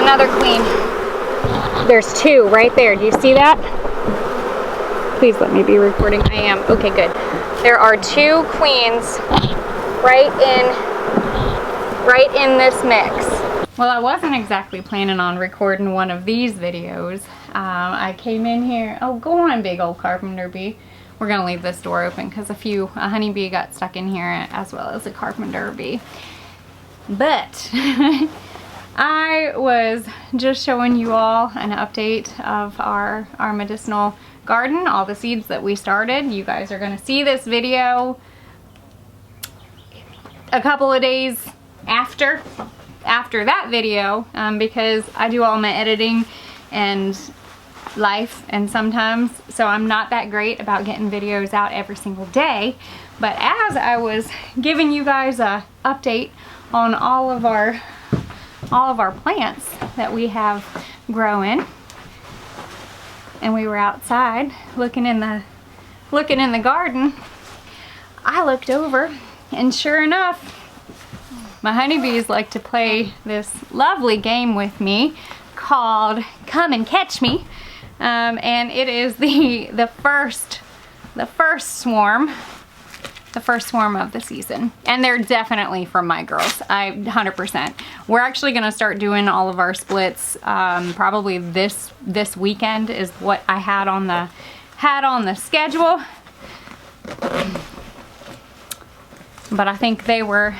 another queen. There's two right there. Do you see that? Please let me be recording. I am. Okay, good. There are two queens right in this mix. Well, I wasn't exactly planning on recording one of these videos. I came in here. Oh, go on, big old carpenter bee. We're gonna leave this door open because a honeybee got stuck in here, as well as a carpenter bee. But I was just showing you all an update of our medicinal garden, all the seeds that we started. You guys are gonna see this video a couple of days after that video, because I do all my editing and life and sometimes, so I'm not that great about getting videos out every single day. But as I was giving you guys a update on all of our plants that we have growing, and we were outside looking in the garden, I looked over, and sure enough, my honeybees like to play this lovely game with me called Come and Catch Me, and it is the first swarm of the season, and they're definitely from my girls. 100%. We're actually gonna start doing all of our splits probably this weekend is what I had on the schedule, but I think they're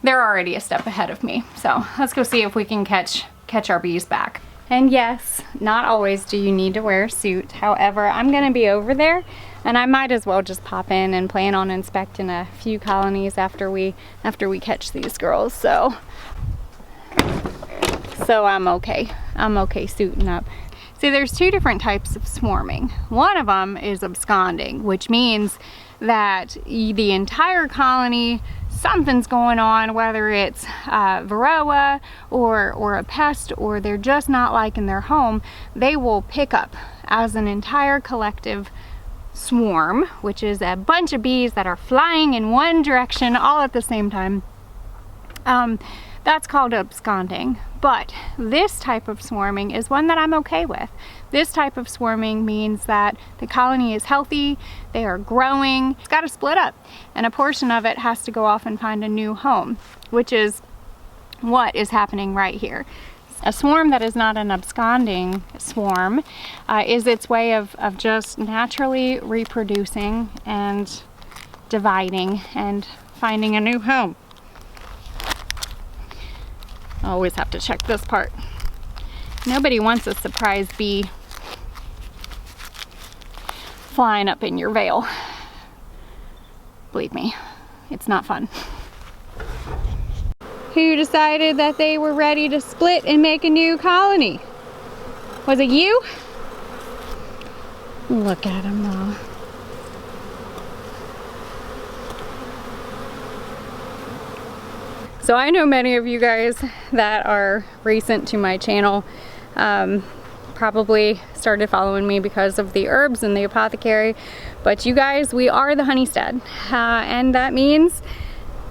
already a step ahead of me. So let's go see if we can catch our bees back. And yes, not always do you need to wear a suit. However, I'm gonna be over there, and I might as well just pop in and plan on inspecting a few colonies after we catch these girls. So I'm okay. I'm okay suiting up. See, there's two different types of swarming. One of them is absconding, which means that the entire colony, something's going on, whether it's varroa or a pest, or they're just not liking their home. They will pick up as an entire collective swarm, which is a bunch of bees that are flying in one direction all at the same time. That's called absconding. But this type of swarming is one that I'm okay with. This type of swarming means that the colony is healthy, they are growing. It's got to split up, and a portion of it has to go off and find a new home, which is what is happening right here. A swarm that is not an absconding swarm is its way of just naturally reproducing and dividing and finding a new home. I always have to check this part. Nobody wants a surprise bee flying up in your veil. Believe me, it's not fun. Who decided that they were ready to split and make a new colony? Was it you? Look at them though. So I know many of you guys that are recent to my channel probably started following me because of the herbs and the apothecary, but you guys, we are the Honeystead, and that means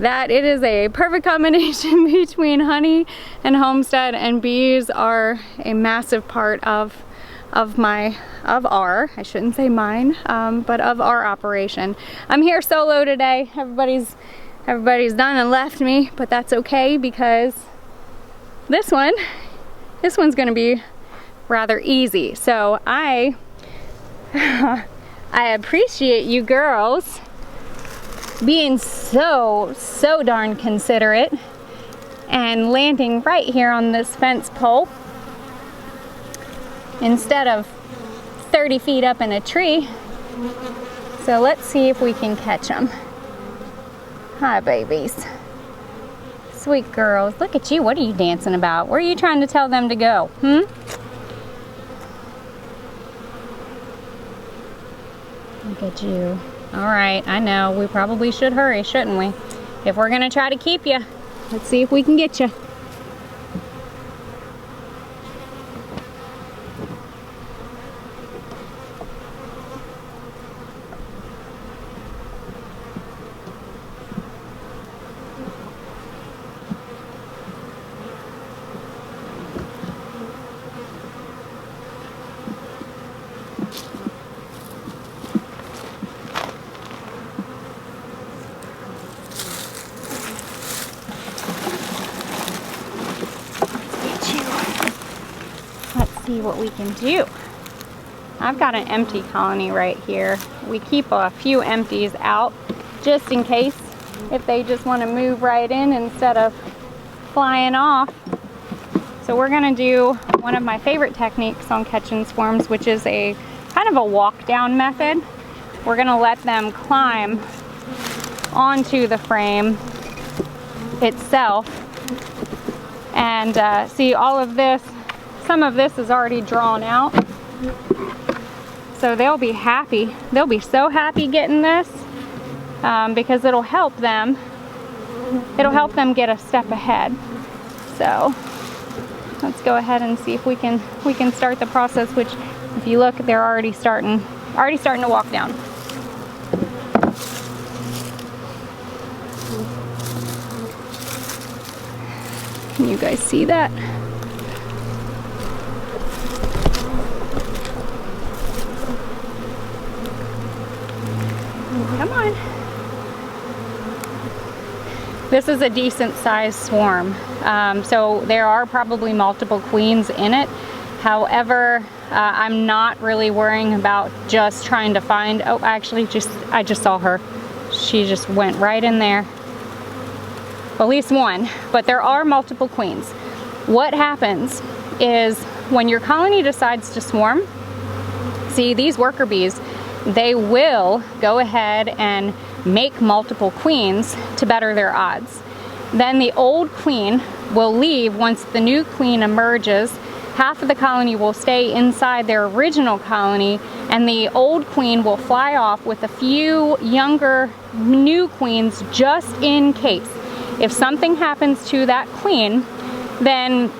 that it is a perfect combination between honey and homestead, and bees are a massive part of our, I shouldn't say mine, but of our operation. I'm here solo today. Everybody's done and left me, but that's okay because this one's gonna be rather easy. So I appreciate you girls being so darn considerate and landing right here on this fence pole instead of 30 feet up in a tree. So let's see if we can catch them. Hi, babies. Sweet girls. Look at you. What are you dancing about? Where are you trying to tell them to go? Look at you. All right, I know. We probably should hurry, shouldn't we? If we're going to try to keep you. Let's see if we can get you. see what we can do. I've got an empty colony right here. We keep a few empties out just in case, if they just want to move right in instead of flying off. So we're going to do one of my favorite techniques on catching swarms, which is a kind of a walk down method. We're going to let them climb onto the frame itself. And see, all of this, some of this is already drawn out. So they'll be happy. They'll be so happy getting this because it'll help them. It'll help them get a step ahead. So let's go ahead and see if we can start the process. Which, if you look, they're already starting to walk down. Can you guys see that? Come on. This is a decent sized swarm. So there are probably multiple queens in it. However, I'm not really worrying about just trying to find, oh, actually I just saw her. She just went right in there. At least one, but there are multiple queens. What happens is when your colony decides to swarm, see, these worker bees, they will go ahead and make multiple queens to better their odds. Then the old queen will leave once the new queen emerges. Half of the colony will stay inside their original colony, and the old queen will fly off with a few younger new queens just in case. If something happens to that queen, then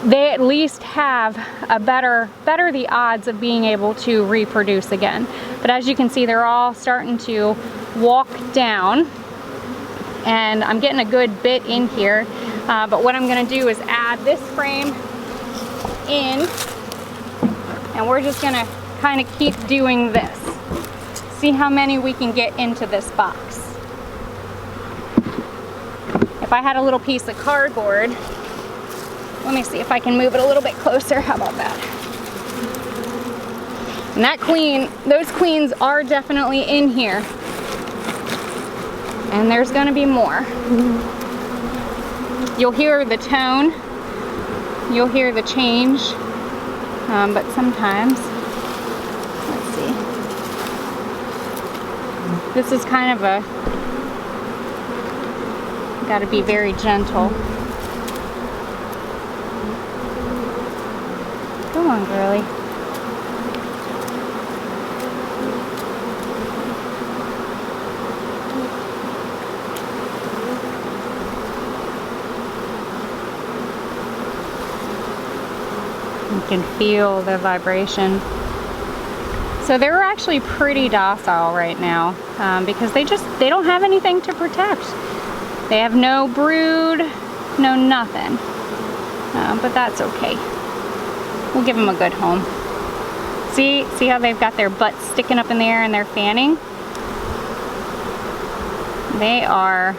they at least have a better the odds of being able to reproduce again. But as you can see, they're all starting to walk down, and I'm getting a good bit in here. But what I'm going to do is add this frame in, and we're just going to kind of keep doing this. See how many we can get into this box. If I had a little piece of cardboard, let me see if I can move it a little bit closer. How about that? And that queen, those queens are definitely in here. And there's gonna be more. You'll hear the tone, you'll hear the change, but sometimes, let's see. This is kind of a, gotta be very gentle. Come on, girly. You can feel the vibration. So they're actually pretty docile right now because they don't have anything to protect. They have no brood, no nothing, but that's okay. We'll give them a good home. See how they've got their butts sticking up in the air and they're fanning? They are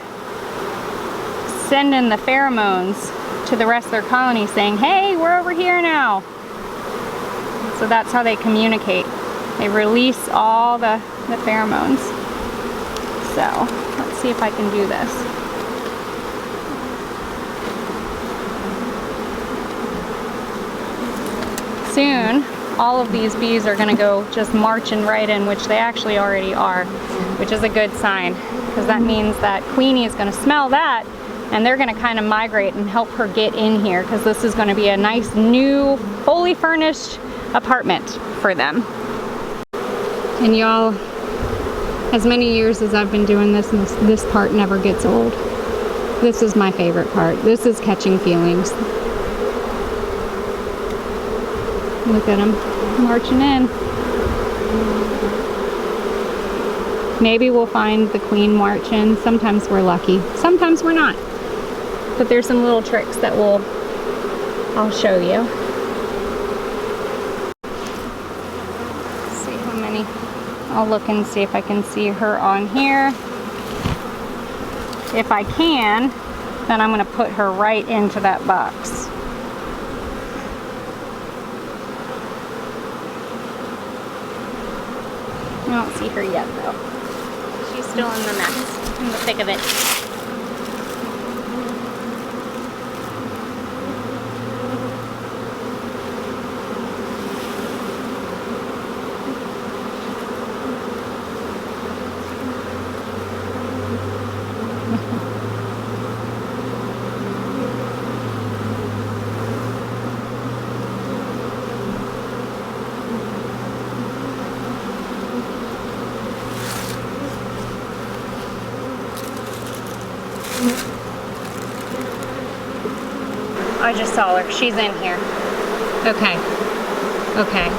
sending the pheromones to the rest of their colony saying, hey, we're over here now. So that's how they communicate. They release all the pheromones. So let's see if I can do this. Soon, all of these bees are going to go just marching right in, which they actually already are, which is a good sign, because that means that Queenie is going to smell that, and they're going to kind of migrate and help her get in here, because this is going to be a nice new, fully furnished apartment for them. And y'all, as many years as I've been doing this, this part never gets old. This is my favorite part. This is catching feelings. Look at them marching in. Maybe we'll find the queen marching. Sometimes we're lucky. Sometimes we're not. But there's some little tricks that I'll show you. Let's see how many. I'll look and see if I can see her on here. If I can, then I'm going to put her right into that box. I don't see her yet though. She's still in the mess, in the thick of it. I just saw her. She's in here. Okay. Okay.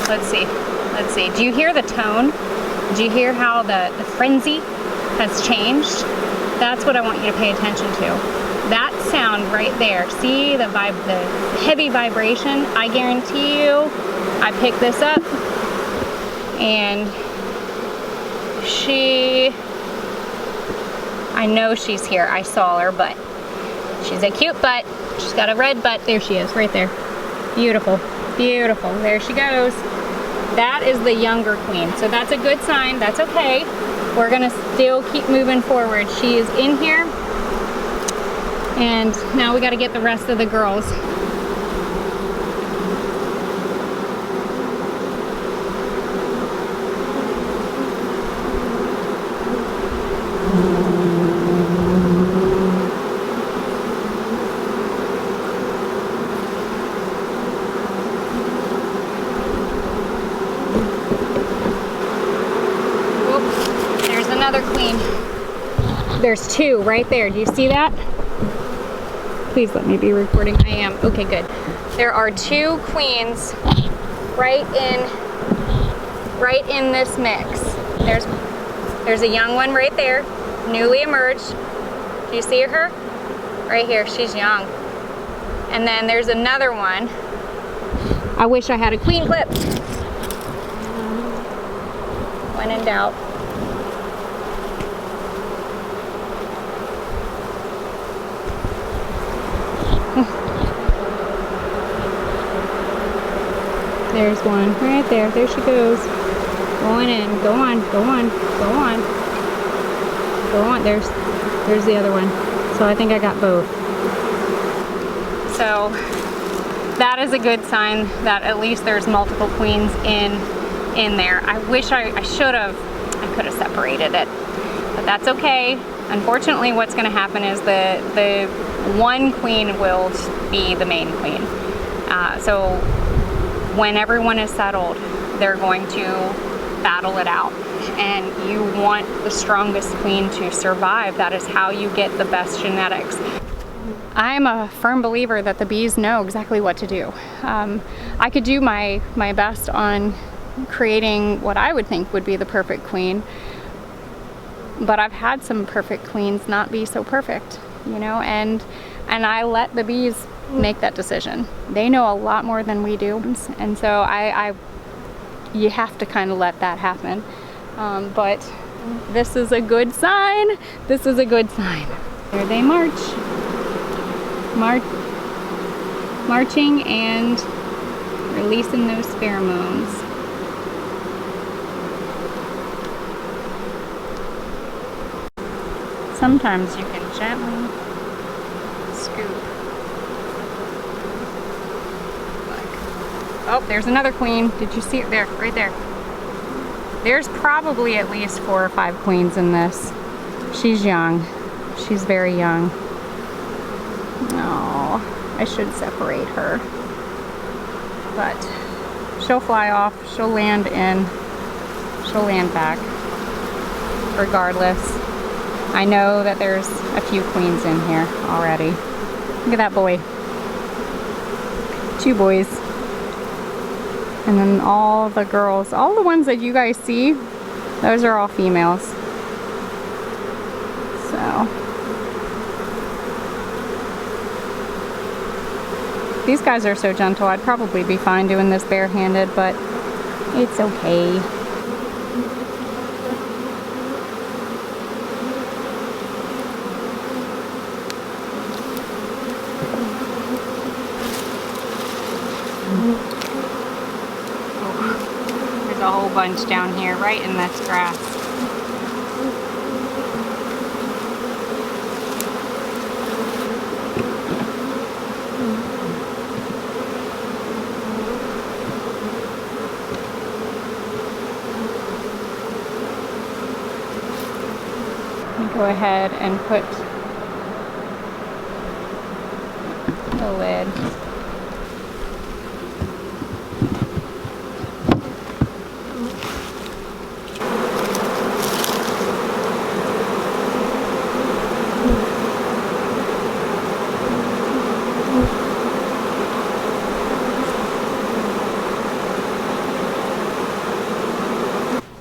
Let's see. Let's see. Do you hear the tone? Do you hear how the frenzy has changed? That's what I want you to pay attention to. That sound right there. See the heavy vibration? I guarantee you, I picked this up and I know she's here. I saw her butt. She's a cute butt. She's got a red butt. There she is, right there. Beautiful, beautiful. There she goes. That is the younger queen. So that's a good sign. That's okay. We're gonna still keep moving forward. She is in here. And now we gotta get the rest of the girls. Another queen. There's two right there. Do you see that? Please let me be recording. I am. Okay, good. There are two queens right in this mix. There's a young one right there, newly emerged. Do you see her? Right here. She's young. And then there's another one. I wish I had a queen clip. When in doubt. There's one right there. There she goes. Going in. Go on. Go on. Go on. Go on. There's the other one. So I think I got both. So that is a good sign that at least there's multiple queens in there. I wish I could have separated it, but that's okay. Unfortunately, what's going to happen is the one queen will be the main queen. So when everyone is settled, they're going to battle it out. And you want the strongest queen to survive. That is how you get the best genetics. I'm a firm believer that the bees know exactly what to do. I could do my best on creating what I would think would be the perfect queen, but I've had some perfect queens not be so perfect, you know, and I let the bees make that decision. They know a lot more than we do, and so you have to kind of let that happen. But this is a good sign. This is a good sign. There they march. Marching and releasing those pheromones. Sometimes you can gently scoop. Oh, there's another queen. Did you see it there? Right there. There's probably at least 4 or 5 queens in this. She's young. She's very young. Oh, I should separate her. But she'll fly off. She'll land in. She'll land back. Regardless. I know that there's a few queens in here already. Look at that boy. 2 boys. And then all the girls, all the ones that you guys see, those are all females. So these guys are so gentle. I'd probably be fine doing this barehanded, but it's okay. bunch down here, right in this grass. Go ahead and put the lid.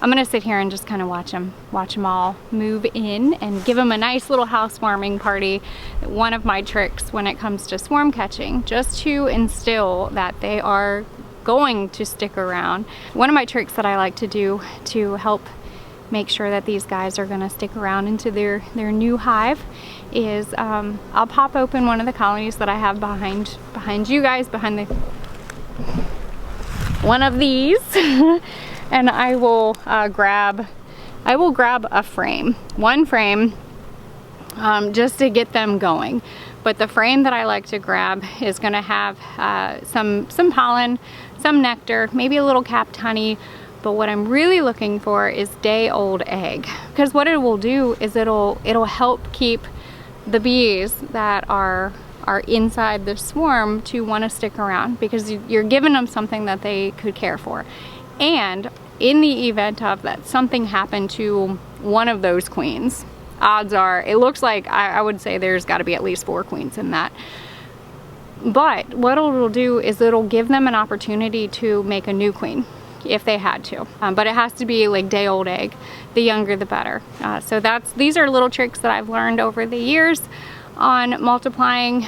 I'm gonna sit here and just kind of watch them all move in and give them a nice little housewarming party. One of my tricks when it comes to swarm catching, just to instill that they are going to stick around. One of my tricks that I like to do to help make sure that these guys are gonna stick around into their new hive is I'll pop open one of the colonies that I have behind you guys, behind the one of these. And I will grab a frame, one frame, just to get them going. But the frame that I like to grab is gonna have some pollen, some nectar, maybe a little capped honey. But what I'm really looking for is day-old egg, because what it will do is it'll help keep the bees that are inside the swarm to want to stick around, because you're giving them something that they could care for. And in the event of that something happened to one of those queens, odds are, it looks like, I would say there's got to be at least 4 queens in that. But what it'll do is it'll give them an opportunity to make a new queen if they had to. But it has to be like day-old egg. The younger the better. So these are little tricks that I've learned over the years on multiplying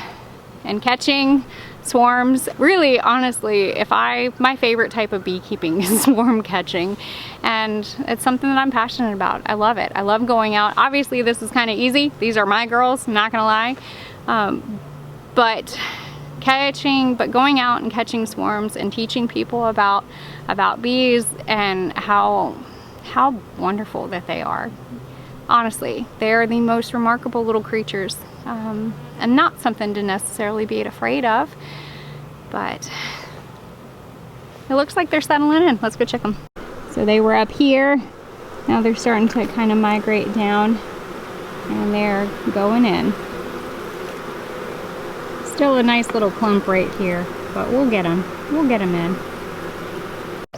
and catching swarms. Really, honestly, my favorite type of beekeeping is swarm catching, and it's something that I'm passionate about. I love it. I love going out. Obviously, this is kind of easy. These are my girls, I'm not gonna lie. But going out and catching swarms and teaching people about bees and how wonderful that they are. Honestly, they are the most remarkable little creatures, and not something to necessarily be afraid of, but it looks like they're settling in. Let's go check them. So they were up here, now they're starting to kind of migrate down, and they're going in. Still a nice little clump right here, but we'll get them in.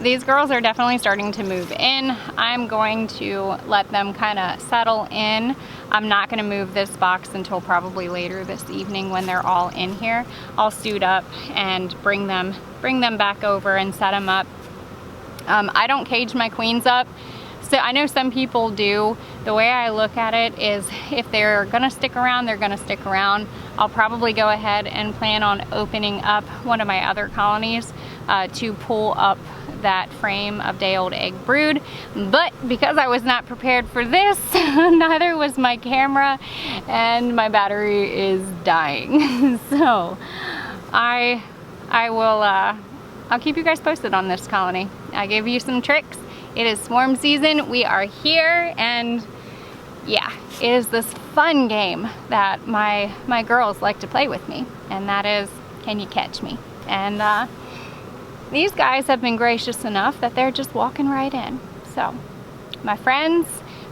These girls are definitely starting to move in. I'm going to let them kind of settle in. I'm not going to move this box until probably later this evening when they're all in here. I'll suit up and bring them back over and set them up. I don't cage my queens up. So I know some people do. The way I look at it is if they're gonna stick around, they're gonna stick around. I'll probably go ahead and plan on opening up one of my other colonies to pull up that frame of day-old egg brood. But because I was not prepared for this, neither was my camera, and my battery is dying. So I'll keep you guys posted on this colony. I gave you some tricks. It is swarm season. We are here, and yeah, it is this fun game that my girls like to play with me, and that is, can you catch me? And these guys have been gracious enough that they're just walking right in. So my friends,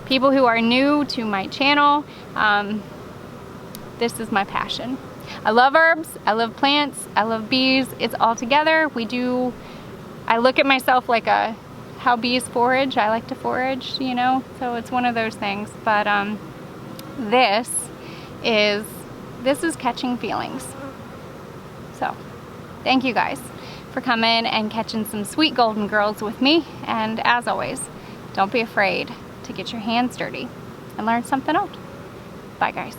people who are new to my channel, this is my passion. I love herbs, I love plants, I love bees. It's all together. I look at myself like how bees forage. I like to forage, you know, so it's one of those things. But this is catching feelings. So thank you guys for coming and catching some sweet golden girls with me. And as always, don't be afraid to get your hands dirty and learn something out. Bye guys.